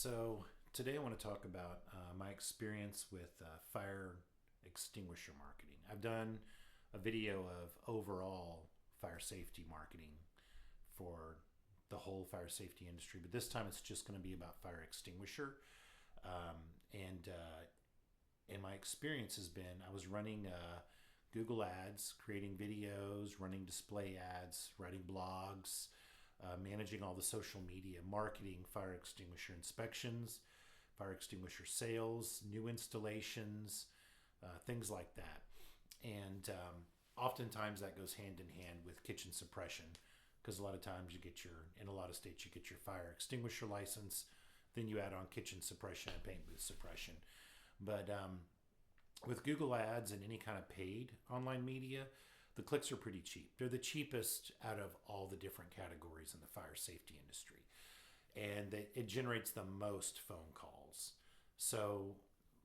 So today I want to talk about my experience with fire extinguisher marketing. I've done a video of overall fire safety marketing for the whole fire safety industry, but this time it's just going to be about fire extinguisher. And my experience has been I was running Google Ads, creating videos, running display ads, writing blogs, managing all the social media, marketing, fire extinguisher inspections, fire extinguisher sales, new installations, things like that. And oftentimes that goes hand in hand with kitchen suppression because a lot of times in a lot of states, you get your fire extinguisher license, then you add on kitchen suppression and paint booth suppression. But with Google Ads and any kind of paid online media, the clicks are pretty cheap. They're the cheapest out of all the different categories in the fire safety industry. And it generates the most phone calls. So,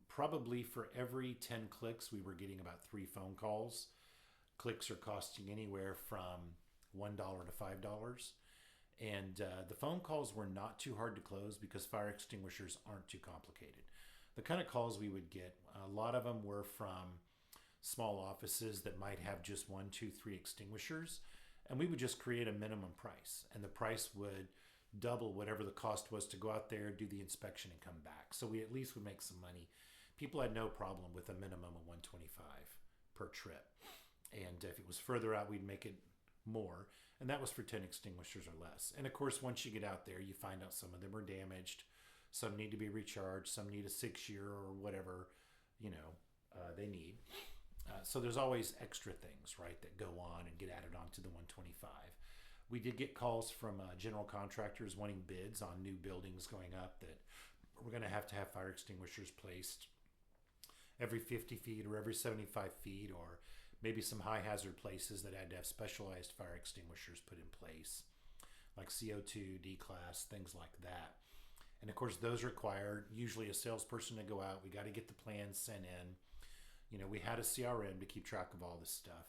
probably for every 10 clicks, we were getting about 3 phone calls. Clicks are costing anywhere from $1 to $5. And the phone calls were not too hard to close because fire extinguishers aren't too complicated. The kind of calls we would get, a lot of them were from small offices that might have just 1, 2, 3 extinguishers, and we would just create a minimum price, and the price would double whatever the cost was to go out there, do the inspection, and come back. So we at least would make some money. People had no problem with a minimum of 125 per trip, and if it was further out, we'd make it more, and that was for 10 extinguishers or less. And of course, once you get out there, you find out some of them are damaged, some need to be recharged, some need a 6-year or whatever they need. So there's always extra things, right, that go on and get added on to the 125. We did get calls from general contractors wanting bids on new buildings going up that we're going to have fire extinguishers placed every 50 feet or every 75 feet, or maybe some high hazard places that had to have specialized fire extinguishers put in place, like CO2, D-class, things like that. And of course, those require usually a salesperson to go out. We got to get the plans sent in. We had a CRM to keep track of all this stuff.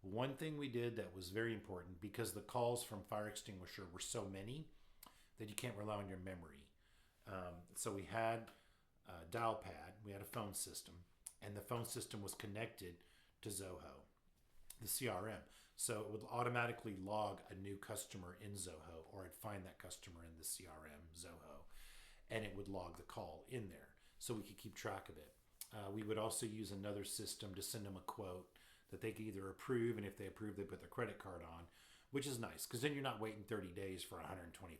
One thing we did that was very important, because the calls from fire extinguisher were so many that you can't rely on your memory. So we had a dial pad, we had a phone system, and the phone system was connected to Zoho, the CRM. So it would automatically log a new customer in Zoho, or it'd find that customer in the CRM, Zoho, and it would log the call in there so we could keep track of it. We would also use another system to send them a quote that they could either approve, and if they approve, they put their credit card on, which is nice because then you're not waiting 30 days for $125.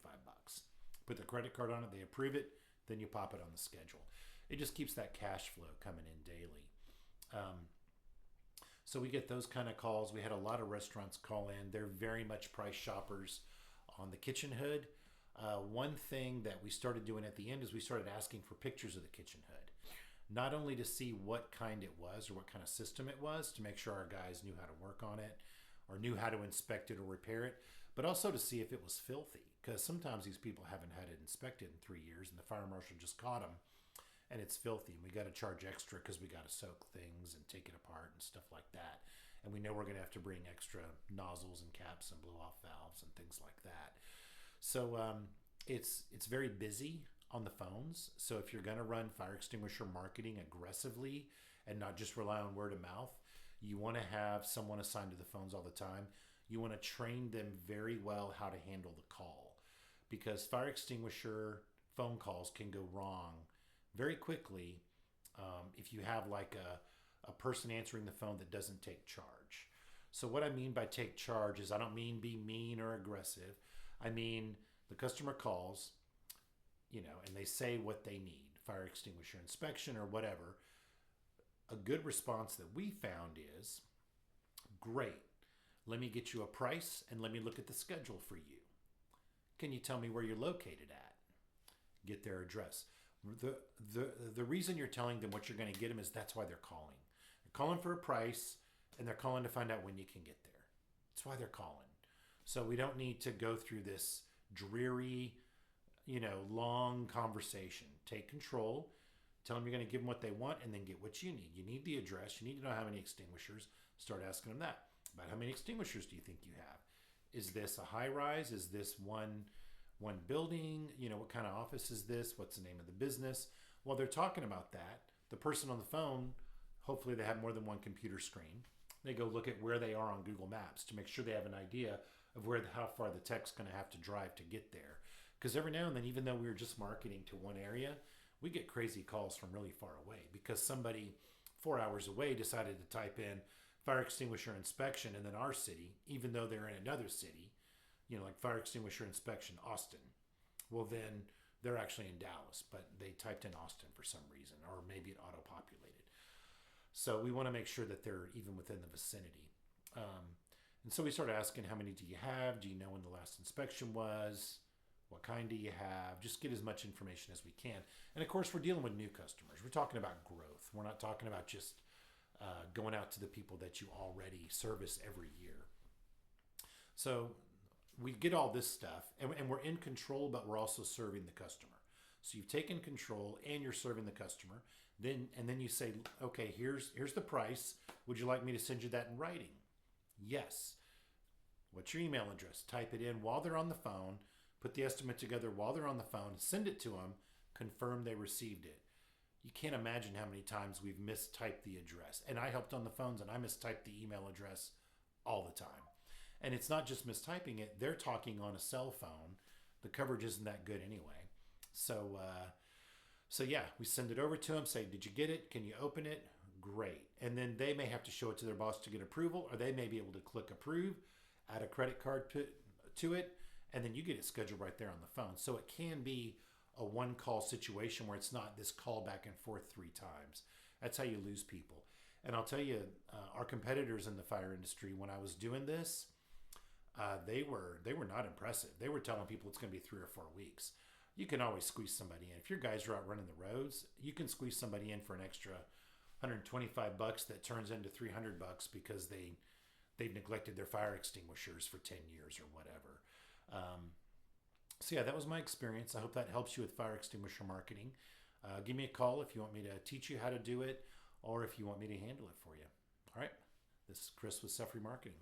Put their credit card on it, they approve it, then you pop it on the schedule. It just keeps that cash flow coming in daily. So we get those kind of calls. We had a lot of restaurants call in. They're very much price shoppers on the kitchen hood. One thing that we started doing at the end is we started asking for pictures of the kitchen hood. Not only to see what kind it was or what kind of system it was to make sure our guys knew how to work on it or knew how to inspect it or repair it, but also to see if it was filthy, because sometimes these people haven't had it inspected in 3 years and the fire marshal just caught them and it's filthy, and we got to charge extra because we got to soak things and take it apart and stuff like that, and we know we're going to have to bring extra nozzles and caps and blow off valves and things like that. So it's very busy on the phones. So if you're going to run fire extinguisher marketing aggressively and not just rely on word of mouth, you want to have someone assigned to the phones all the time. You want to train them very well how to handle the call, because fire extinguisher phone calls can go wrong very quickly if you have like a person answering the phone that doesn't take charge. So what I mean by take charge is I don't mean be mean or aggressive. I mean the customer calls, and they say what they need, fire extinguisher inspection or whatever. A good response that we found is, great, let me get you a price and let me look at the schedule for you. Can you tell me where you're located at? Get their address. The reason you're telling them what you're going to get them is that's why they're calling. They're calling for a price, and they're calling to find out when you can get there. That's why they're calling. So we don't need to go through this dreary, long conversation. Take control. Tell them you're going to give them what they want, and then get what you need. You need the address. You need to know how many extinguishers. Start asking them that. About how many extinguishers do you think you have? Is this a high rise? Is this one one building, what kind of office is this? What's the name of the business? While they're talking about that, the person on the phone, hopefully they have more than one computer screen. They go look at where they are on Google Maps to make sure they have an idea of how far the tech's going to have to drive to get there. Because every now and then, even though we were just marketing to one area, we get crazy calls from really far away because somebody 4 hours away decided to type in fire extinguisher inspection and then our city, even though they're in another city, like fire extinguisher inspection Austin. Well, then they're actually in Dallas, but they typed in Austin for some reason, or maybe it auto-populated. So we want to make sure that they're even within the vicinity. And so we started asking, how many do you have? Do you know when the last inspection was? What kind do you have? Just get as much information as we can. And of course, we're dealing with new customers. We're talking about growth. We're not talking about just going out to the people that you already service every year. So we get all this stuff, and we're in control, but we're also serving the customer. So you've taken control and you're serving the customer. Then you say, okay, here's the price. Would you like me to send you that in writing? Yes. What's your email address? Type it in while they're on the phone. Put the estimate together while they're on the phone. Send it to them. Confirm they received it. You can't imagine how many times we've mistyped the address. And I helped on the phones, and I mistyped the email address all the time. And it's not just mistyping it. They're talking on a cell phone. The coverage isn't that good anyway. So yeah, we send it over to them. Say, did you get it? Can you open it? Great. And then they may have to show it to their boss to get approval, or they may be able to click approve, add a credit card to it, and then you get it scheduled right there on the phone. So it can be a one-call situation where it's not this call back and forth 3 times. That's how you lose people. And I'll tell you, our competitors in the fire industry, when I was doing this, they were not impressive. They were telling people it's going to be 3 or 4 weeks. You can always squeeze somebody in. If your guys are out running the roads, you can squeeze somebody in for an extra $125 that turns into $300 because they've neglected their fire extinguishers for 10 years or whatever. So yeah, that was my experience. I hope that helps you with fire extinguisher marketing. Give me a call if you want me to teach you how to do it, or if you want me to handle it for you. All right. This is Chris with Sefre Marketing.